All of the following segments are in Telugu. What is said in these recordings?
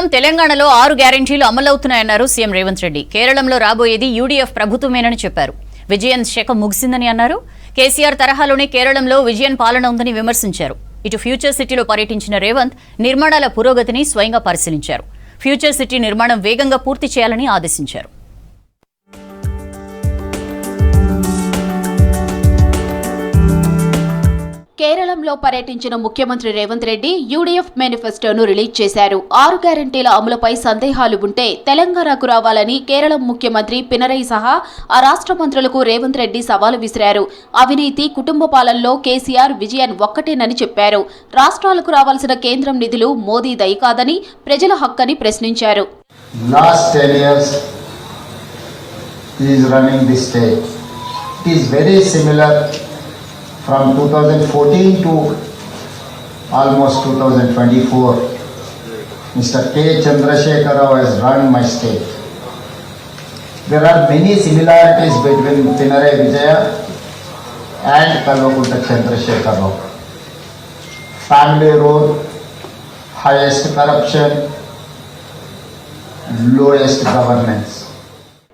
కేరళం తెలంగాణలో 6 గ్యారెంటీలు అమలవుతున్నాయన్నారు సీఎం రేవంత్ రెడ్డి. కేరళంలో రాబోయేది యూడీఎఫ్ ప్రభుత్వమేనని చెప్పారు. విజయన్ శకం ముగిసిందని అన్నారు. కేసీఆర్ తరహాలోనే కేరళంలో విజయన్ పాలన ఉందని విమర్శించారు. ఇటు ఫ్యూచర్ సిటీలో పర్యటించిన రేవంత్ నిర్మాణాల పురోగతిని స్వయంగా పరిశీలించారు. ఫ్యూచర్ సిటీ నిర్మాణం వేగంగా పూర్తి చేయాలని ఆదేశించారు. కేరళంలో పర్యటించిన ముఖ్యమంత్రి రేవంత్ రెడ్డి యూడీఎఫ్ మేనిఫెస్టోను రిలీజ్ చేశారు. 6 గ్యారెంటీల అమలుపై సందేహాలు ఉంటే తెలంగాణకు రావాలని కేరళం ముఖ్యమంత్రి పినరయి సహా ఆ రాష్ట్ర మంత్రులకు రేవంత్ రెడ్డి సవాలు విసిరారు. అవినీతి, కుటుంబ పాలనలో కేసీఆర్, విజయన్ ఒక్కటేనని చెప్పారు. రాష్ట్రాలకు రావాల్సిన కేంద్రం నిధులు మోదీ దయ కాదని, ప్రజల హక్కని ప్రశ్నించారు. Last 10 years he is running this state. It is very similar from 2014 to almost 2024. Mr. K. Chandrasekhar Rao has run my state. There are many similarities between Pinarayi Vijaya and Kalvakunta Chandrasekhar Rao. Family role, highest corruption, lowest governance.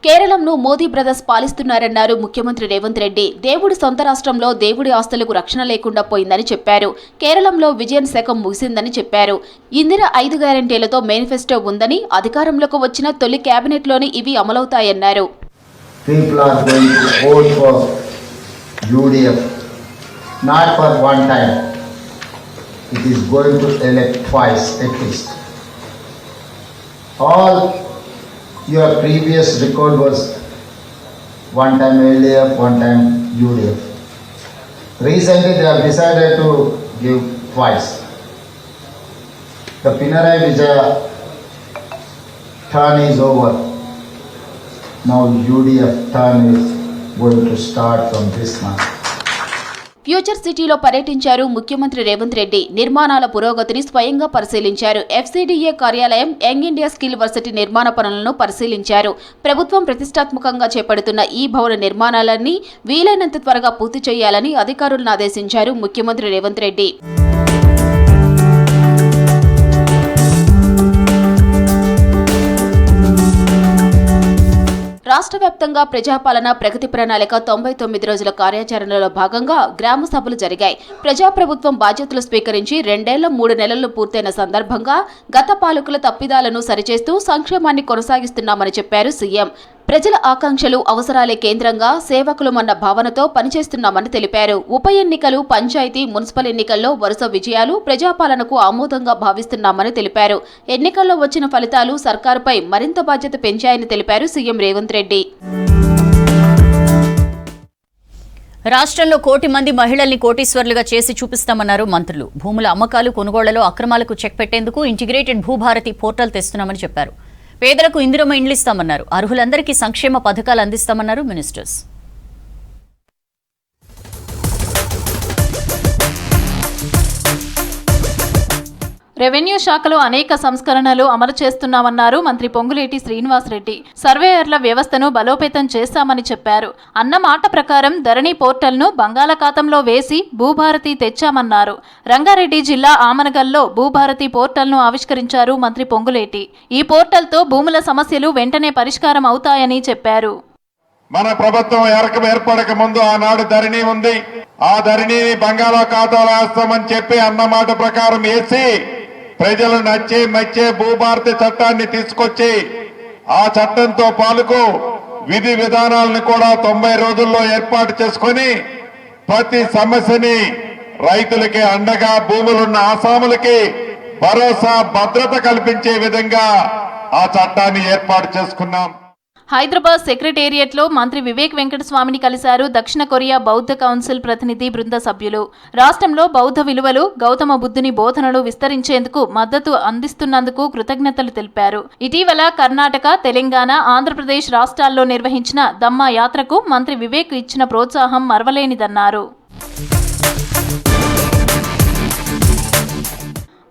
కేరళంను మోదీ బ్రదర్స్ పాలిస్తున్నారన్నారు ముఖ్యమంత్రి రేవంత్ రెడ్డి. దేవుడి సొంత రాష్ట్రంలో దేవుడి ఆస్తులకు రక్షణ లేకుండా పోయిందని చెప్పారు. కేరళంలో విజయన్ శకం ముగిసిందని చెప్పారు. ఇందిర 5 గ్యారెంటీలతో మేనిఫెస్టో ఉందని, అధికారంలోకి వచ్చిన తొలి కేబినెట్లోనే ఇవి అమలవుతాయన్నారు. People are going to vote for UDF, not for one time. It is going to elect twice at least. All your previous record was one time LDF, one time UDF. Recently they have decided to give twice. The Pinarayi Vijaya turn is over. Now UDF turn is going to start from this month. Future సిటీలో పర్యటించారు ముఖ్యమంత్రి రేవంత్ రెడ్డి. నిర్మాణాల పురోగతిని స్వయంగా పరిశీలించారు. FCDA కార్యాలయం, యంగ్ ఇండియా స్కిల్ వర్సిటీ నిర్మాణ పనులను పరిశీలించారు. ప్రభుత్వం ప్రతిష్టాత్మకంగా చేపడుతున్న ఈ భవన నిర్మాణాలన్నీ వీలైనంత త్వరగా పూర్తి చేయాలని అధికారులను ఆదేశించారు ముఖ్యమంత్రి రేవంత్ రెడ్డి. రాష్ట్ర వ్యాప్తంగా ప్రజాపాలన ప్రగతి ప్రణాళిక 99 రోజుల కార్యాచరణలో భాగంగా గ్రామ సభలు జరిగాయి. ప్రజాప్రభుత్వం బాధ్యతలు స్వీకరించి 2 ఏళ్ల 3 నెలలు పూర్తయిన సందర్భంగా గత పాలకుల తప్పిదాలను సరిచేస్తూ సంక్షేమాన్ని కొనసాగిస్తున్నామని చెప్పారు సీఎం. ప్రజల ఆకాంక్షలు, అవసరాలే కేంద్రంగా సేవకులమన్న భావనతో పనిచేస్తున్నామని తెలిపారు. ఉప ఎన్నికలు, పంచాయతీ, మున్సిపల్ ఎన్నికల్లో వరుస విజయాలు ప్రజాపాలనకు ఆమోదంగా భావిస్తున్నామని తెలిపారు. ఎన్నికల్లో వచ్చిన ఫలితాలు సర్కారుపై మరింత బాధ్యత పెంచాయని తెలిపారు సీఎం రేవంత్ రెడ్డి. రాష్ట్రంలో 1 కోటి మంది మహిళల్ని కోటీశ్వర్లుగా చేసి చూపిస్తామన్నారు మంత్రులు. భూముల అమ్మకాలు, కొనుగోళ్లలో అక్రమాలకు చెక్ పెట్టేందుకు ఇంటిగ్రేటెడ్ భూభారతి పోర్టల్ తెస్తున్నామని చెప్పారు. పేదలకు ఇందిరమ్మ ఇండ్లు ఇస్తామన్నారు. అర్హులందరికీ సంక్షేమ పథకాలు అందిస్తామన్నారు మినిస్టర్స్. రెవెన్యూ శాఖలో అనేక సంస్కరణలు అమలు చేస్తున్నామన్నారు మంత్రి పొంగులేటి శ్రీనివాసరెడ్డి. సర్వేయర్ల వ్యవస్థను బలోపేతం చేస్తామని చెప్పారు. అన్న మాట ప్రకారం ధరణి పోర్టల్ను బంగాళాఖాతంలో వేసి భూభారతి తెచ్చామన్నారు. రంగారెడ్డి జిల్లా ఆమనగల్లో భూభారతి పోర్టల్ను ఆవిష్కరించారు మంత్రి పొంగులేటి. ఈ పోర్టల్తో భూముల సమస్యలు వెంటనే పరిష్కారం అవుతాయని చెప్పారు. మన ప్రభుత్వం ఏర్పడక ముందు ఆనాడు ధరణి ఉంది. ఆ ధరణిని బంగాళాఖాతంలో వేస్తామని చెప్పి అన్నమాట ప్రకారం వేసి ప్రజలు నచ్చే మెచ్చే భూభారతి చట్టాన్ని తీసుకొచ్చి ఆ చట్టంతో పాలుకు విధి విధానాలను కూడా 90 రోజుల్లో ఏర్పాటు చేసుకుని ప్రతి సమస్యని రైతులకి అండగా, భూములున్న ఆసాములకి భరోసా, భద్రత కల్పించే విధంగా ఆ చట్టాన్ని ఏర్పాటు చేసుకున్నాం. హైదరాబాద్ సెక్రటేరియట్లో మంత్రి వివేక్ వెంకటస్వామిని కలిశారు దక్షిణ కొరియా బౌద్ధ కౌన్సిల్ ప్రతినిధి బృంద సభ్యులు. రాష్ట్రంలో బౌద్ధ విలువలు, గౌతమ బుద్ధుని బోధనలు విస్తరించేందుకు మద్దతు అందిస్తున్నందుకు కృతజ్ఞతలు తెలిపారు. ఇటీవల కర్ణాటక, తెలంగాణ, ఆంధ్రప్రదేశ్ రాష్ట్రాల్లో నిర్వహించిన దమ్మా యాత్రకు మంత్రి వివేక్ ఇచ్చిన ప్రోత్సాహం మరవలేనిదన్నారు.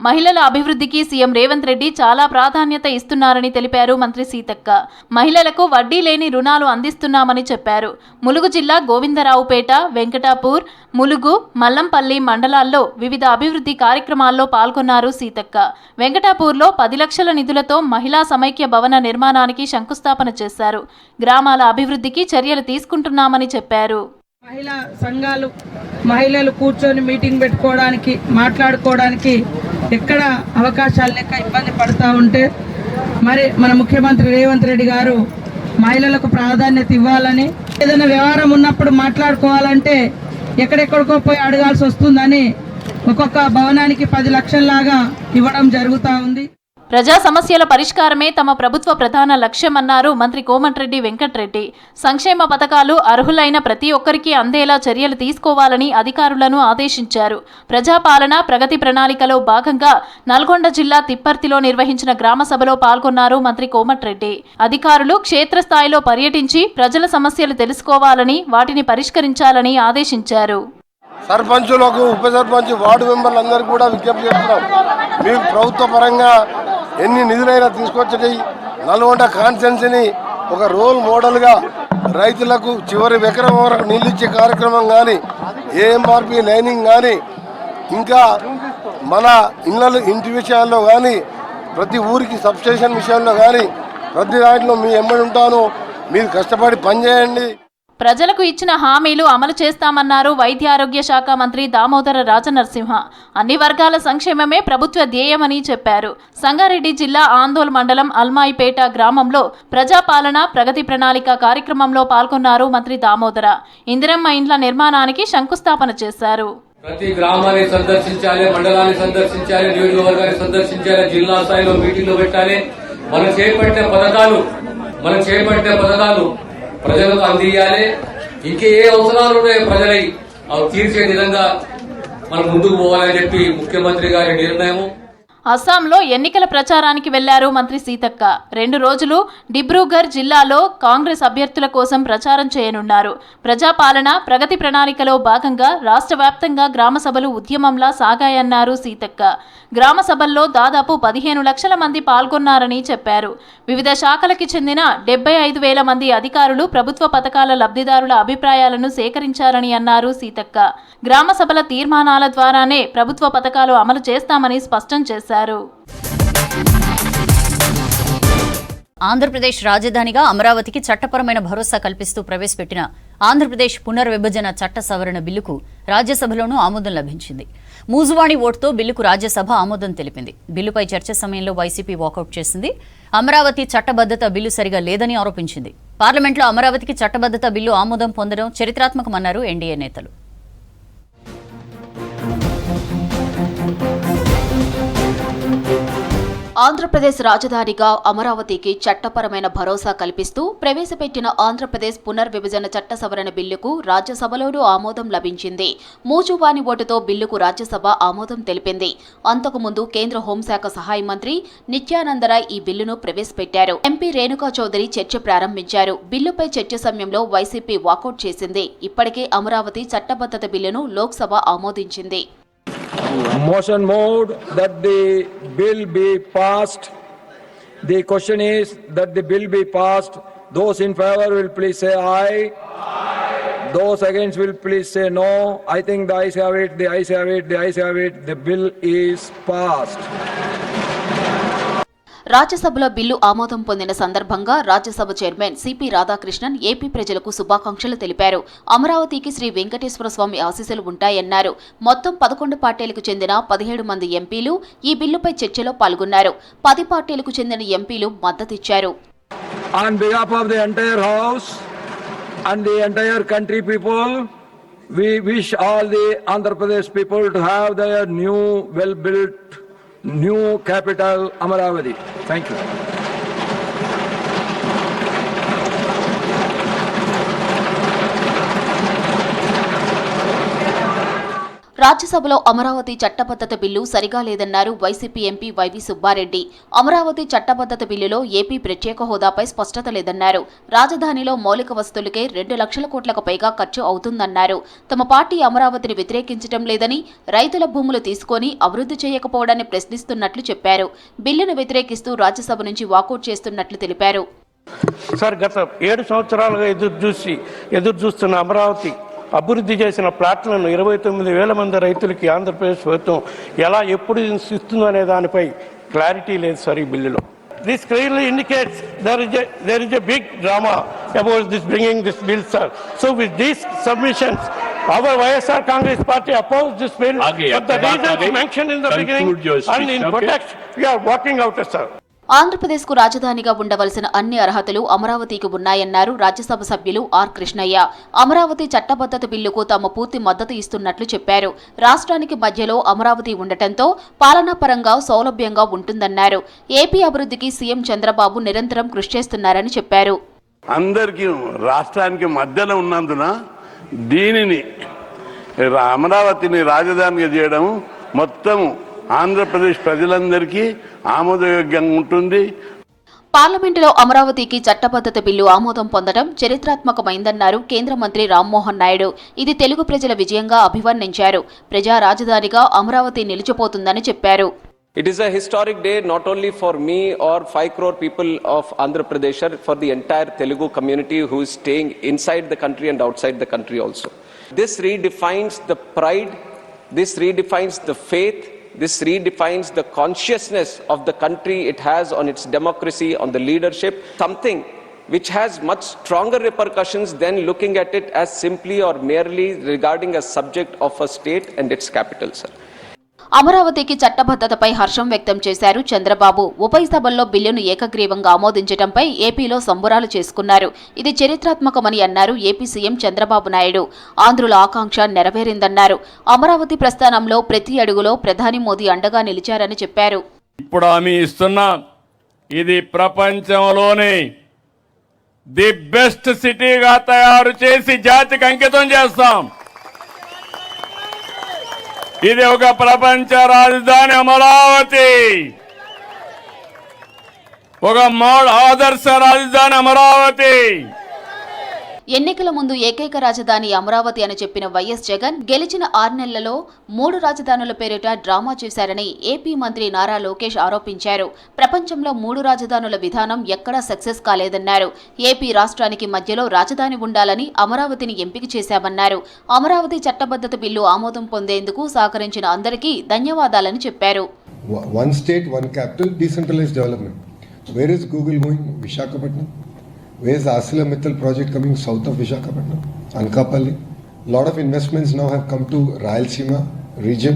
మహిళల అభివృద్ధికి సీఎం రేవంత్ రెడ్డి చాలా ప్రాధాన్యత ఇస్తున్నారని తెలిపారు మంత్రి సీతక్క. మహిళలకు వడ్డీ లేని రుణాలు అందిస్తున్నామని చెప్పారు. ములుగు జిల్లా గోవిందరావుపేట, వెంకటాపూర్, ములుగు, మల్లంపల్లి మండలాల్లో వివిధ అభివృద్ధి కార్యక్రమాల్లో పాల్గొన్నారు సీతక్క. వెంకటాపూర్లో 10 లక్షల నిధులతో మహిళా సమైక్య భవన నిర్మాణానికి శంకుస్థాపన చేశారు. గ్రామాల అభివృద్ధికి చర్యలు తీసుకుంటున్నామని చెప్పారు. మహిళా సంఘాలు మహిళలు కూర్చొని మీటింగ్ పెట్టుకోవడానికి, మాట్లాడుకోవడానికి ఎక్కడ అవకాశాలు లేక ఇబ్బంది పడుతూ ఉంటే మరి మన ముఖ్యమంత్రి రేవంత్ రెడ్డి గారు మహిళలకు ప్రాధాన్యత ఇవ్వాలని, ఏదైనా వ్యవహారం ఉన్నప్పుడు మాట్లాడుకోవాలంటే ఎక్కడెక్కడికో పోయి అడగాల్సి వస్తుందని ఒక్కొక్క భవనానికి 10 లక్షల్లాగా ఇవ్వడం జరుగుతూ ఉంది. ప్రజా సమస్యల పరిష్కారమే తమ ప్రభుత్వ ప్రధాన లక్ష్యమన్నారు మంత్రి కోమటిరెడ్డి వెంకటరెడ్డి. సంక్షేమ పథకాలు అర్హులైన ప్రతి ఒక్కరికి అందేలా చర్యలు తీసుకోవాలని అధికారులను ఆదేశించారు. ప్రజాపాలన ప్రగతి ప్రణాళికలో భాగంగా నల్గొండ జిల్లా తిప్పర్తిలో నిర్వహించిన గ్రామ సభలో పాల్గొన్నారు మంత్రి కోమటిరెడ్డి. అధికారులు క్షేత్రస్థాయిలో పర్యటించి ప్రజల సమస్యలు తెలుసుకోవాలని, వాటిని పరిష్కరించాలని ఆదేశించారు. సర్పంచులకు, ఉప సర్పంచ్, వార్డు మెంబర్లందరికీ కూడా విజ్ఞప్తి చేస్తున్నాం. మేము ప్రభుత్వ పరంగా ఎన్ని నిధులైనా తీసుకొచ్చి నల్గొండ కాన్స్టిట్యున్సీని ఒక రోల్ మోడల్గా రైతులకు చివరి ఎకరం వరకు నీళ్ళు ఇచ్చే కార్యక్రమం కానీ, ఏఎంఆర్పి లైనింగ్ కానీ, ఇంకా మన ఇంటి విషయాల్లో కానీ, ప్రతి ఊరికి సబ్స్టేషన్ విషయంలో కానీ ప్రతి దాంట్లో మీ ఎమ్మడి ఉంటాను. మీరు కష్టపడి పనిచేయండి. ప్రజలకు ఇచ్చిన హామీలు అమలు చేస్తామన్నారు వైద్య ఆరోగ్య శాఖ మంత్రి దామోదర రాజనరసింహ. అన్ని వర్గాల సంక్షేమమే ప్రభుత్వ ధ్యేయమని చెప్పారు. సంగారెడ్డి జిల్లా ఆందోళ్ మండలం అల్మాయిపేట గ్రామంలో ప్రజాపాలన ప్రగతి ప్రణాళిక కార్యక్రమంలో పాల్గొన్నారు మంత్రి దామోదర. ఇందిరమ్మ ఇండ్ల నిర్మాణానికి శంకుస్థాపన చేశారు. ప్రతి గ్రామాన్ని సందర్శించాలి, మండలాన్ని సందర్శించాలి, నియోజకవర్గాన్ని సందర్శించాలి, జిల్లా స్థాయిలో మీటింగ్లు పెట్టాలి. మనం చేపట్టిన పథకాలు ప్రజలకు అందియాలి. ఇంకే ఏ అవసరాలు ఉన్నాయో ప్రజలై అవి తీర్చే విధంగా మనం ముందుకు పోవాలని చెప్పి ముఖ్యమంత్రి గారి నిర్ణయం. అస్సాంలో ఎన్నికల ప్రచారానికి వెళ్లారు మంత్రి సీతక్క. 2 రోజులు డిబ్రూగఢ్ జిల్లాలో కాంగ్రెస్ అభ్యర్థుల కోసం ప్రచారం చేయనున్నారు. ప్రజాపాలన ప్రగతి ప్రణాళికలో భాగంగా రాష్ట్ర వ్యాప్తంగా గ్రామ సభలు ఉద్యమంలా సాగాయన్నారు సీతక్క. గ్రామ సభల్లో దాదాపు 15 లక్షల మంది పాల్గొన్నారని చెప్పారు. వివిధ శాఖలకి చెందిన 75,000 మంది అధికారులు ప్రభుత్వ పథకాల లబ్ధిదారుల అభిప్రాయాలను సేకరించారని అన్నారు సీతక్క. గ్రామ సభల తీర్మానాల ద్వారానే ప్రభుత్వ పథకాలు అమలు చేస్తామని స్పష్టం చేశారు. ఆంధ్రప్రదేశ్ రాజధానిగా అమరావతికి చట్టపరమైన భరోసా కల్పిస్తూ ప్రవేశపెట్టిన ఆంధ్రప్రదేశ్ పునర్విభజన చట్ట సవరణ బిల్లుకు రాజ్యసభలోనూ ఆమోదం లభించింది. మూజువాణి ఓటుతో బిల్లుకు రాజ్యసభ ఆమోదం తెలిపింది. బిల్లుపై చర్చ సమయంలో వైసీపీ వాకౌట్ చేసింది. అమరావతి చట్టబద్దత బిల్లు సరిగా లేదని ఆరోపించింది. పార్లమెంట్లో అమరావతికి చట్టబద్దత బిల్లు ఆమోదం పొందడం చరిత్రాత్మకమన్నారు ఎన్డీఏ నేతలు. ఆంధ్రప్రదేశ్ రాజధానిగా అమరావతికి చట్టపరమైన భరోసా కల్పిస్తూ ప్రవేశపెట్టిన ఆంధ్రప్రదేశ్ పునర్విభజన చట్ట సవరణ బిల్లుకు రాజ్యసభలోనూ ఆమోదం లభించింది. మూజువాణి ఓటుతో బిల్లుకు రాజ్యసభ ఆమోదం తెలిపింది. అంతకుముందు కేంద్ర హోంశాఖ సహాయ మంత్రి నిత్యానందరాయ్ ఈ బిల్లును ప్రవేశపెట్టారు. ఎంపీ రేణుకా చౌదరి చర్చ ప్రారంభించారు. బిల్లుపై చర్చ సమయంలో వైసీపీ వాకౌట్ చేసింది. ఇప్పటికే అమరావతి చట్టబద్దత బిల్లును లోక్సభ ఆమోదించింది. Motion moved that the bill be passed. The question is that the bill be passed. Those in favor will please say aye. Aye. Those against will please say no. I think the ayes have it, the ayes have it, the ayes have it. The bill is passed. రాజ్యసభలో బిల్లు ఆమోదం పొందిన సందర్భంగా Rajya Sabha chairman CP Radhakrishnan AP ప్రజలకు శుభాకాంక్షలు తెలిపారు. అమరావతికి శ్రీ వెంకటేశ్వర స్వామి ఆశీస్సులు ఉంటాయన్నారు. మొత్తం 11 పార్టీలకు చెందిన 17 మంది ఎంపీలు ఈ బిల్లుపై చర్చలో పాల్గొన్నారు. 10 పార్టీలకు చెందిన ఎంపీలు మద్దతిచ్చారు. On behalf of the entire house and the entire country people, we wish all the Andhra Pradesh people to have their new well-built new capital Amaravati. Thank you. రాజ్యసభలో అమరావతి చట్టబద్ధత బిల్లు సరిగా లేదన్నారు వైసీపీ ఎంపీ వైవి సుబ్బారెడ్డి. అమరావతి చట్టబద్ధత బిల్లులో ఏపీ ప్రత్యేక హోదాపై స్పష్టత లేదన్నారు. రాజధానిలో మౌలిక వసతులకే 2 లక్షల కోట్లకు పైగా ఖర్చు అవుతుందన్నారు. తమ పార్టీ అమరావతిని వ్యతిరేకించడం లేదని, రైతుల భూములు తీసుకొని అభివృద్ధి చేయకపోవడాన్ని ప్రశ్నిస్తున్నట్లు చెప్పారు. బిల్లును వ్యతిరేకిస్తూ రాజ్యసభ నుంచి వాకౌట్ చేస్తున్నట్లు తెలిపారు. సార్, గత 7 సంవత్సరాలుగా ఎదురు చూస్తున్న అమరావతి అభివృద్ధి చేసిన ప్లాట్లను 29,000 మంది రైతులకి ఆంధ్రప్రదేశ్ ప్రభుత్వం ఎలా ఎప్పుడు ఇస్తుందో అనే దానిపై క్లారిటీ లేదు సార్ ఈ బిల్లులో. This clearly indicates there is a big drama about bringing this bill, sir. So with these submissions, our YSR Congress Party opposed this bill, but the reasons mentioned in the beginning and in protest, we are walking out, sir. ఆంధ్రప్రదేశ్కు రాజధానిగా ఉండవలసిన అన్ని అర్హతలు అమరావతికి ఉన్నాయన్నారు రాజ్యసభ సభ్యులు ఆర్ కృష్ణయ్య. అమరావతి చట్టబద్ధత బిల్లుకు తాము పూర్తి మద్దతు ఇస్తున్నట్లు చెప్పారు. రాష్ట్రానికి మధ్యలో అమరావతి ఉండటంతో పాలనాపరంగా సౌలభ్యంగా ఉంటుందన్నారు. ఏపీ అభివృద్ధికి సీఎం చంద్రబాబు నిరంతరం కృషి చేస్తున్నారని చెప్పారు. అందరికీ రాష్ట్రానికి మధ్యలో ఉన్నందున దీనిని అమరావతిని రాజధానిగా చేయడం మొత్తం ఆంధ్రప్రదేశ్ ప్రజలందరికీ ఆమోదయోగ్యంగా ఉంటుంది. పార్లమెంటులో అమరావతికి చట్టబద్ధత బిల్లు ఆమోదం పొందడం చరిత్రాత్మకమైందన్నారు కేంద్ర మంత్రి రామ్మోహన్ నాయుడు. ఇది తెలుగు ప్రజల విజయంగా అభివర్ణించారు. ప్రజా రాజధానిగా అమరావతి నిలిచిపోతుందని చెప్పారు. It is a historic day not only for me or 5 crore people of Andhra Pradesh, for the entire Telugu community who is staying inside the country and outside the country also. This redefines the pride, this redefines the faith, this redefines the consciousness of the country it has on its democracy, on the leadership, something which has much stronger repercussions than looking at it as simply or merely regarding a subject of a state and its capital, sir. అమరావతికి చట్టబద్ధతపై హర్షం వ్యక్తం చేశారు చంద్రబాబు. ఉభయ సభల్లో బిల్లును ఏకగ్రీవంగా ఆమోదించడంపై ఏపీలో సంబురాలు చేసుకున్నారు. ఇది చరిత్రాత్మకమని అన్నారు ఏపీ సీఎం చంద్రబాబు నాయుడు. ఆంధ్రుల ఆకాంక్ష నెరవేరిందన్నారు. అమరావతి ప్రస్థానంలో ప్రతి అడుగులో ప్రధాని మోదీ అండగా నిలిచారని చెప్పారు. ఇప్పుడు హామీ ఇస్తున్నా, ఇది ప్రపంచంలోనే ది బెస్ట్ సిటీగా తయారు చేసి జాతికి అంకితం చేస్తాం. ఇది ఒక ప్రపంచ రాజధాని అమరావతి, ఒక ఆదర్శ రాజధాని అమరావతి. ఎన్నికల ముందు ఏకైక రాజధాని అమరావతి అని చెప్పిన వైఎస్ జగన్ గెలిచిన 6 నెలలలో 3 రాజధానుల పేరిట డ్రామా చేశారని ఏపీ మంత్రి నారా లోకేష్ ఆరోపించారు. ప్రపంచంలో 3 రాజధానుల విధానం ఎక్కడా సక్సెస్ కాలేదన్నారు. ఏపీ రాష్ట్రానికి మధ్యలో రాజధాని ఉండాలని అమరావతిని ఎంపిక చేశామన్నారు. అమరావతి చట్టబద్ధత బిల్లు ఆమోదం పొందేందుకు సహకరించిన అందరికీ ధన్యవాదాలని చెప్పారు. One state, one capital, decentralized development. Where is Google going? Visakhapatnam. Where is the ArcelorMittal project coming south of Visakhapatnam? Anakapalli. Lot of investments now have come to Rayalaseema region.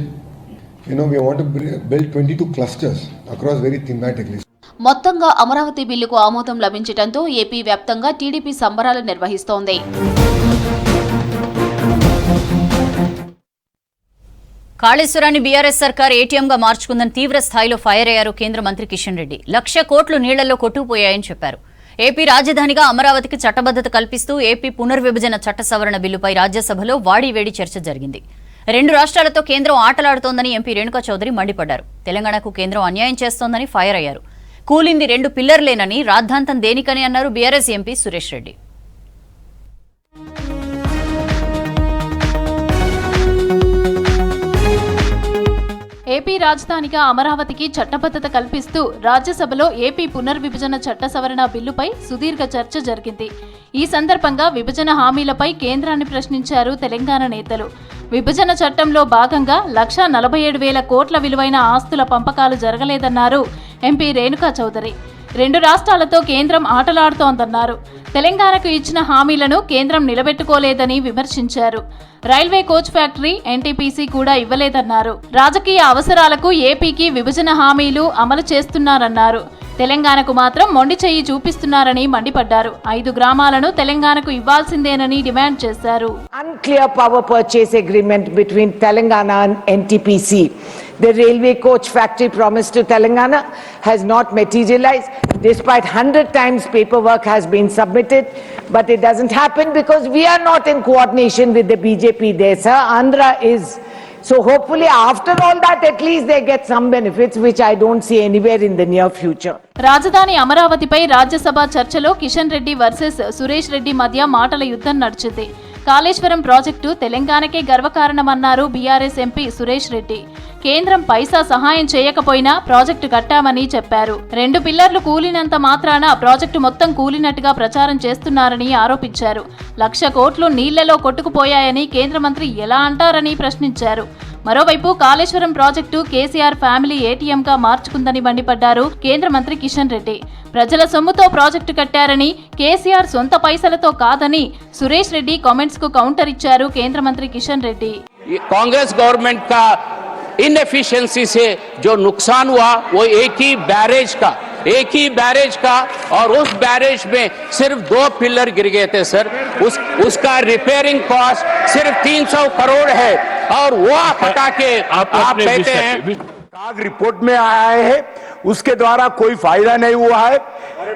We want to build 22 clusters across very thematically. మొత్తంగా అమరావతి బిల్లుకు ఆమోదం లభించడంతో ఏపీ వ్యాప్తంగా టీడీపీ సంబరాలు నిర్వహిస్తోంది. కాళేశ్వరాన్ని బీఆర్ఎస్ సర్కార్ ఏటీఎంగా మార్చుకుందని తీవ్ర స్థాయిలో ఫైర్ అయ్యారు కేంద్ర మంత్రి కిషన్ రెడ్డి. 1,00,000 కోట్లు నీళ్లలో కొట్టుకుపోయాయని చెప్పారు. ఏపీ రాజధానిగా అమరావతికి చట్టబద్ధత కల్పిస్తూ ఏపీ పునర్విభజన చట్ట సవరణ బిల్లుపై రాజ్యసభలో వాడివేడి చర్చ జరిగింది. 2 రాష్ట్రాలతో కేంద్రం ఆటలాడుతోందని ఎంపీ రేణుకా చౌదరి మండిపడ్డారు. తెలంగాణకు కేంద్రం అన్యాయం చేస్తోందని ఫైర్ అయ్యారు. కూలింది 2 పిల్లర్లేనని, రాద్ధాంతం దేనికని అన్నారు BRS MP Suresh Reddy. AP రాజధానిగా అమరావతికి చట్టబద్ధత కల్పిస్తూ రాజ్యసభలో ఏపీ పునర్విభజన చట్ట సవరణ బిల్లుపై సుదీర్ఘ చర్చ జరిగింది. ఈ సందర్భంగా విభజన హామీలపై కేంద్రాన్ని ప్రశ్నించారు తెలంగాణ నేతలు. విభజన చట్టంలో భాగంగా 1,47,000 కోట్ల విలువైన ఆస్తుల పంపకాలు జరగలేదన్నారు ఎంపీ రేణుకా చౌదరి. 2 రాష్ట్రాలతో కేంద్రం ఆటలాడుతోందన్నారు. తెలంగాణకు ఇచ్చిన హామీలను కేంద్రం నిలబెట్టుకోలేదని విమర్శించారు. రైల్వే కోచ్ ఫ్యాక్టరీ, ఎన్టీపీసీ కూడా ఇవ్వలేదన్నారు. రాజకీయ అవసరాలకు ఏపీకి విభజన హామీలు అమలు చేస్తున్నారన్నారు. తెలంగాణకు మాత్రం మొండి చెయ్యి చూపిస్తున్నారని మండిపడ్డారు. 5 గ్రామాలను తెలంగాణకు ఇవ్వాల్సిందేనని డిమాండ్ చేశారు. Unclear power purchase agreement between Telangana and NTPC. The railway coach factory promised to Telangana has not materialized despite 100 times paperwork has been submitted, but it doesn't happen because we are not in coordination with the BJP there, sir. Andhra is So hopefully after all that at least they get some benefits which I don't see anywhere in the near future. రాజధాని అమరావతిపై రాజ్యసభ చర్చలో కిషన్ రెడ్డి వర్సెస్ సురేష్ రెడ్డి మధ్య మాటల యుద్ధం నడిచింది. కాళేశ్వరం ప్రాజెక్టు తెలంగాణకే గర్వకారణమన్నారు బీఆర్ఎస్ ఎంపీ సురేష్ రెడ్డి. కేంద్రం పైసా సహాయం చేయకపోయినా ప్రాజెక్టు కట్టామని చెప్పారు. 2 పిల్లర్లు కూలినంత మాత్రాన ప్రాజెక్టు మొత్తం కూలినట్టుగా ప్రచారం చేస్తున్నారని ఆరోపించారు. 1,00,000 కోట్లు నీళ్లలో కొట్టుకుపోయాయని కేంద్ర మంత్రి ఎలా అంటారని ప్రశ్నించారు. మరోవైపు కాళేశ్వరం ప్రాజెక్టు కేసీఆర్ ఫ్యామిలీ ఏటీఎంగా మార్చుకుందని మండిపడ్డారు కేంద్ర మంత్రి కిషన్ రెడ్డి. ప్రజల సొమ్ముతో ప్రాజెక్టు కట్టారని, కేసీఆర్ సొంత పైసలతో కాదని సురేష్ రెడ్డి కామెంట్స్ కు కౌంటర్ ఇచ్చారు కేంద్ర మంత్రి కిషన్ రెడ్డి. कांग्रेस गवर्नमेंट का इनएफिशिएंसी से जो नुकसान हुआ वो एक ही बैरेज का और उस बैरेज में सिर्फ 2 पिलर गिर गए थे सर. उसका रिपेयरिंग कॉस्ट सिर्फ 300 करोड़ है और वो हटा के आप कहते हैं रिपोर्ट में आया है उसके द्वारा कोई फायदा नहीं हुआ है.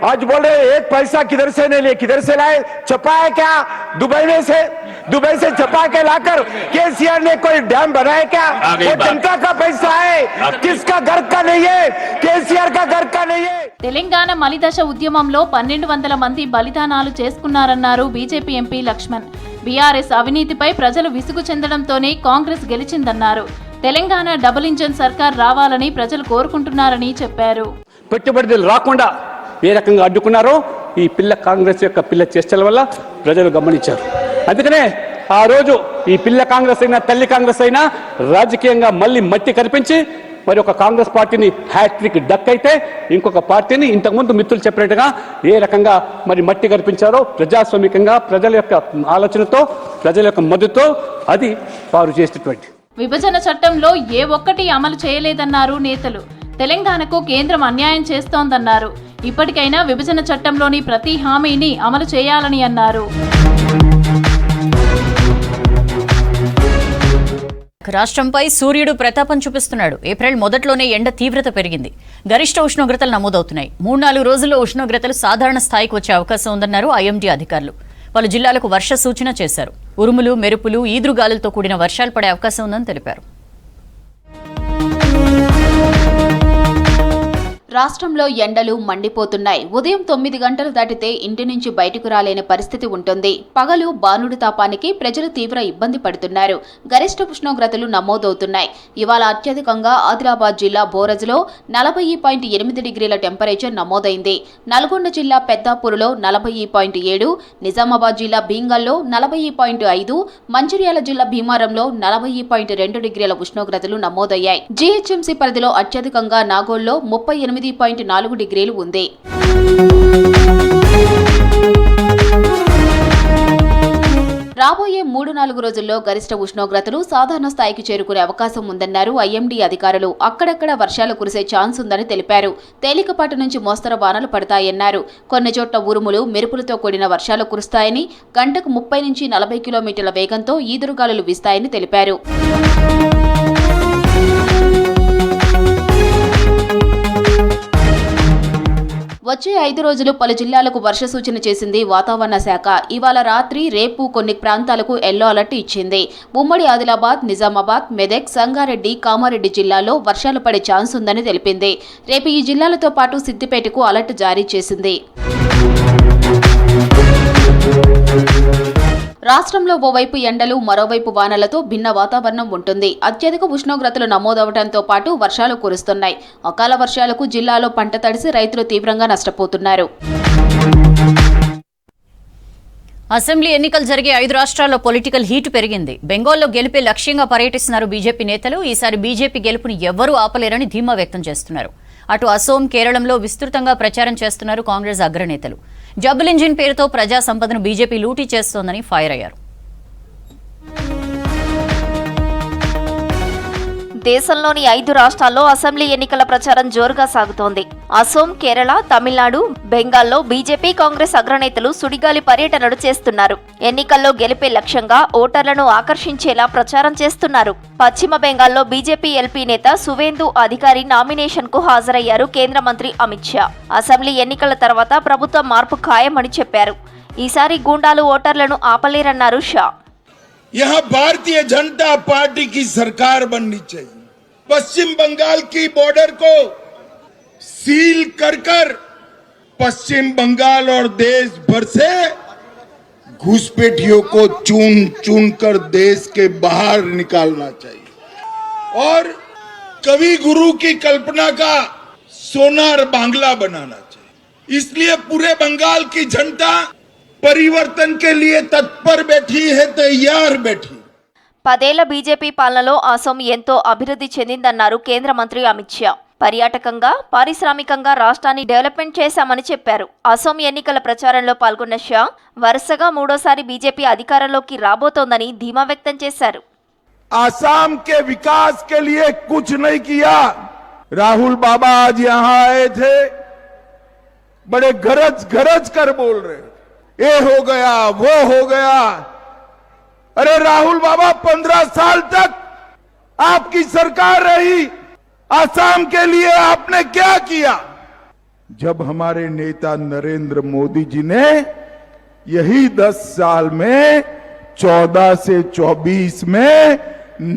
आज बोल रहे एक पैसा किधर से नहीं लिए, किधर से लाए? छपा है क्या दुबई से छपा के लाकर केसीआर ने कोई डैम बनाया क्या? वो जनता का पैसा है, किसका घर का नहीं है, केसीआर का घर का नहीं है. తెలంగాణ మలిదశ ఉద్యమంలో 1,200 మంది బలిదానాలు చేసుకున్నారన్నారు బీజేపీ ఎంపీ లక్ష్మణ్. బీఆర్ఎస్ అవినీతిపై ప్రజలు విసుగు చెందడంతోనే కాంగ్రెస్ గెలిచిందన్నారు. తెలంగాణ డబుల్ ఇంజన్ సర్కార్ రావాలని ప్రజలు కోరుకుంటున్నారని చెప్పారు. పెట్టుబడులు రాకుండా ఏ రకంగా అడ్డుకున్నారో ఈ కాంగ్రెస్ యొక్క పిల్ల చేష్టల వల్ల ప్రజలు గమనించారు. అందుకనే ఆ రోజు ఈ పిల్ల కాంగ్రెస్ అయినా తల్లి కాంగ్రెస్ అయినా రాజకీయంగా మళ్ళీ మట్టి కనిపించి మరి ఒక కాంగ్రెస్ పార్టీని హ్యాట్రిక్ డక్ అయితే ఇంకొక పార్టీని ఇంతకుముందు మిత్రులు చెప్పినట్టుగా ఏ రకంగా మరి మట్టి కనిపించారో ప్రజాస్వామికంగా ప్రజల యొక్క ఆలోచనతో ప్రజల యొక్క మద్దతుతో అది వారు చేసేటువంటి. విభజన చట్టంలో ఏ ఒక్కటి అమలు చేయలేదన్నారు నేతలు. తెలంగాణకు కేంద్రం అన్యాయం చేస్తోందన్నారు. ఇప్పటికైనా విభజన చట్టంలోని ప్రతి హామీని అమలు చేయాలని అన్నారు. రాష్ట్రంపై సూర్యుడు ప్రతాపం చూపిస్తున్నాడు. ఏప్రిల్ మొదట్లోనే ఎండ తీవ్రత పెరిగింది. గరిష్ట ఉష్ణోగ్రతలు నమోదవుతున్నాయి. 3-4 రోజుల్లో ఉష్ణోగ్రతలు సాధారణ స్థాయికి వచ్చే అవకాశం ఉందన్నారు ఐఎండీ అధికారులు. పలు జిల్లాలకు వర్ష సూచన చేశారు. ఉరుములు, మెరుపులు, ఈదురుగాలులతో కూడిన వర్షాలు పడే అవకాశం ఉందని తెలిపారు. రాష్ట్రంలో ఎండలు మండిపోతున్నాయి. ఉదయం 9 గంటలు దాటితే ఇంటి నుంచి బయటకు రాలేని పరిస్థితి ఉంటుంది. పగలు బానుడి తాపానికి ప్రజలు తీవ్ర ఇబ్బంది పడుతున్నారు. గరిష్ట ఉష్ణోగ్రతలు నమోదవుతున్నాయి. ఇవాళ అత్యధికంగా ఆదిలాబాద్ జిల్లా బోరజ్లో 40.8 డిగ్రీల టెంపరేచర్ నమోదైంది. నల్గొండ జిల్లా పెద్దాపూర్లో 40.7, నిజామాబాద్ జిల్లా భీంగల్లో 40.5, మంచిర్యాల జిల్లా భీమారంలో 40.2 డిగ్రీల ఉష్ణోగ్రతలు నమోదయ్యాయి. జీహెచ్ఎంసీ పరిధిలో అత్యధికంగా నాగోల్లో 38.4 డిగ్రీలు ఉంది. రాబోయే 3-4 రోజుల్లో గరిష్ట ఉష్ణోగ్రతలు సాధారణ స్థాయికి చేరుకునే అవకాశం ఉందన్నారు ఐఎండీ అధికారులు. అక్కడక్కడ వర్షాలు కురిసే ఛాన్స్ ఉందని తెలిపారు. తేలికపాటి నుంచి మోస్తరు వానలు పడతాయన్నారు. కొన్ని చోట్ల ఉరుములు, మెరుపులతో కూడిన వర్షాలు కురుస్తాయని, గంటకు 30 నుంచి 40 కిలోమీటర్ల వేగంతో ఈదురుగాలులు వీస్తాయని తెలిపారు. వచ్చే 5 రోజులు పలు జిల్లాలకు వర్ష సూచన చేసింది వాతావరణ శాఖ. ఇవాళ రాత్రి, రేపు కొన్ని ప్రాంతాలకు ఎల్లో అలర్ట్ ఇచ్చింది. ఉమ్మడి ఆదిలాబాద్, నిజామాబాద్, మెదక్, సంగారెడ్డి, కామారెడ్డి జిల్లాల్లో వర్షాలు పడే ఛాన్స్ ఉందని తెలిపింది. రేపు ఈ జిల్లాలతో పాటు సిద్దిపేటకు అలర్ట్ జారీ చేసింది. రాష్ట్రంలో ఓవైపు ఎండలు, మరోవైపు వానలతో భిన్న వాతావరణం ఉంటుంది. అత్యధిక ఉష్ణోగ్రతలు నమోదవడంతో పాటు వర్షాలు కురుస్తున్నాయి. అకాల వర్షాలకు జిల్లాలో పంట తడిసి రైతులు తీవ్రంగా నష్టపోతున్నారు. అసెంబ్లీ ఎన్నికలు జరిగే 5 రాష్ట్రాల్లో పొలిటికల్ హీట్ పెరిగింది. బెంగాల్లో గెలిపే లక్ష్యంగా పర్యటిస్తున్నారు బీజేపీ నేతలు. ఈసారి బీజేపీ గెలుపుని ఎవ్వరూ ఆపలేరని ధీమా వ్యక్తం చేస్తున్నారు. అటు అసోం, కేరళంలో విస్తృతంగా ప్రచారం చేస్తున్నారు కాంగ్రెస్ అగ్రనేతలు. డబుల్ ఇంజిన్ పేరుతో ప్రజా సంపదను బీజేపీ లూటీ చేస్తోందని ఫైర్ అయ్యారు. దేశంలోని 5 రాష్ట్రాల్లో అసెంబ్లీ ఎన్నికల ప్రచారం జోరుగా సాగుతోంది. అసోం, కేరళ, తమిళనాడు, బెంగాల్లో బీజేపీ, కాంగ్రెస్ అగ్రనేతలు సుడిగాలి పర్యటనలు చేస్తున్నారు. ఎన్నికల్లో గెలిపే లక్ష్యంగా ఓటర్లను ఆకర్షించేలా ప్రచారం చేస్తున్నారు. పశ్చిమ బెంగాల్లో బీజేపీ ఎల్పీ నేత సువేందు అధికారి నామినేషన్ కు హాజరయ్యారు కేంద్ర మంత్రి అమిత్ షా. అసెంబ్లీ ఎన్నికల తర్వాత ప్రభుత్వ మార్పు ఖాయమని చెప్పారు. ఈసారి గూండాలు ఓటర్లను ఆపలేరన్నారు షా. यहाँ भारतीय जनता पार्टी की सरकार बननी चाहिए। पश्चिम बंगाल की बॉर्डर को सील कर पश्चिम बंगाल और देश भर से घुसपैठियों को चुन चुन कर देश के बाहर निकालना चाहिए और कवि गुरु की कल्पना का सोनार बांग्ला बनाना चाहिए। इसलिए पूरे बंगाल की जनता परिवर्तन के लिए तत्पर बैठी है, तैयार बैठी। 10 ఏళ్ల బీజేపీ పాలనలో అసోం ఎంతో అభివృద్ధి చెందిందన్నారు కేంద్ర మంత్రి అమిత్ షా. పర్యాటకంగా, పారిశ్రామికంగా రాష్ట్రాన్ని డెవలప్మెంట్ చేశామని చెప్పారు. అసోం ఎన్నికల ప్రచారంలో పాల్గొన్న షా వరుసగా మూడోసారి బీజేపీ అధికారంలోకి రాబోతోందని ధీమా వ్యక్తం చేశారు. आसाम के विकास के लिए कुछ नहीं किया। राहुल बाबा आज यहाँ आए थे, बड़े गरज गरज कर बोल रहे, ये हो गया, वो हो गया। अरे राहुल बाबा 15 साल तक आपकी सरकार रही, आसाम के लिए आपने क्या किया? जब हमारे नेता नरेंद्र मोदी जी ने यही 10 साल में 14 से 24 में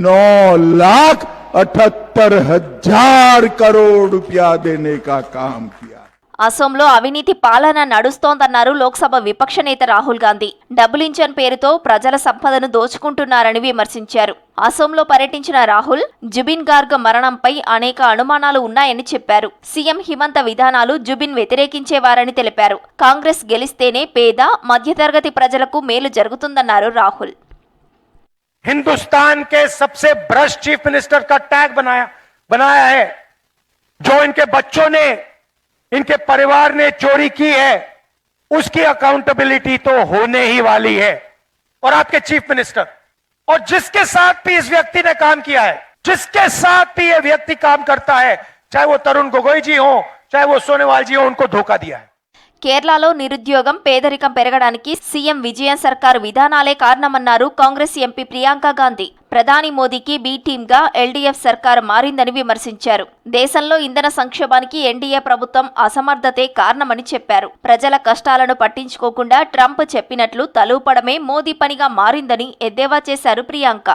9,78,000 करोड़ रुपया देने का काम किया। అసోంలో అవినీతి పాలన నడుస్తోందన్నారు లోక్సభ విపక్ష నేత రాహుల్ గాంధీ. డబుల్ ఇంజన్ పేరుతో ప్రజల సంపదను దోచుకుంటున్నారని విమర్శించారు. అసోంలో పర్యటించిన రాహుల్ జుబిన్ గార్గ్ మరణంపై అనేక అనుమానాలు ఉన్నాయని చెప్పారు. సీఎం హిమంత విధానాలు జుబిన్ వ్యతిరేకించేవారని తెలిపారు. కాంగ్రెస్ గెలిస్తేనే పేద, మధ్యతరగతి ప్రజలకు మేలు జరుగుతుందన్నారు రాహుల్. हिंदुस्तान के सबसे भ्रष्ट चीफ मिनिस्टर का टैग बनाया है। जो इनके बच्चों ने, इनके परिवार ने चोरी की है, उसकी अकाउंटेबिलिटी तो होने ही वाली है। और आपके चीफ मिनिस्टर और जिसके साथ भी इस व्यक्ति ने काम किया है, जिसके साथ भी यह व्यक्ति काम करता है, चाहे वो तरुण गोगोई जी हो, चाहे वो सोनेवाल जी हो, उनको धोखा दिया है। కేరళలో నిరుద్యోగం, పేదరికం పెరగడానికి సీఎం విజయన్ సర్కార్ విధానాలే కారణమన్నారు కాంగ్రెస్ ఎంపీ ప్రియాంక గాంధీ. ప్రధాని మోదీకి బి టీమ్గా ఎల్డీఎఫ్ సర్కార్ మారిందని విమర్శించారు. దేశంలో ఇంధన సంక్షోభానికి ఎన్డీఏ ప్రభుత్వం అసమర్థతే కారణమని చెప్పారు. ప్రజల కష్టాలను పట్టించుకోకుండా ట్రంప్ చెప్పినట్లు తలూపడమే మోదీ పనిగా మారిందని ఎద్దేవా చేశారు ప్రియాంక.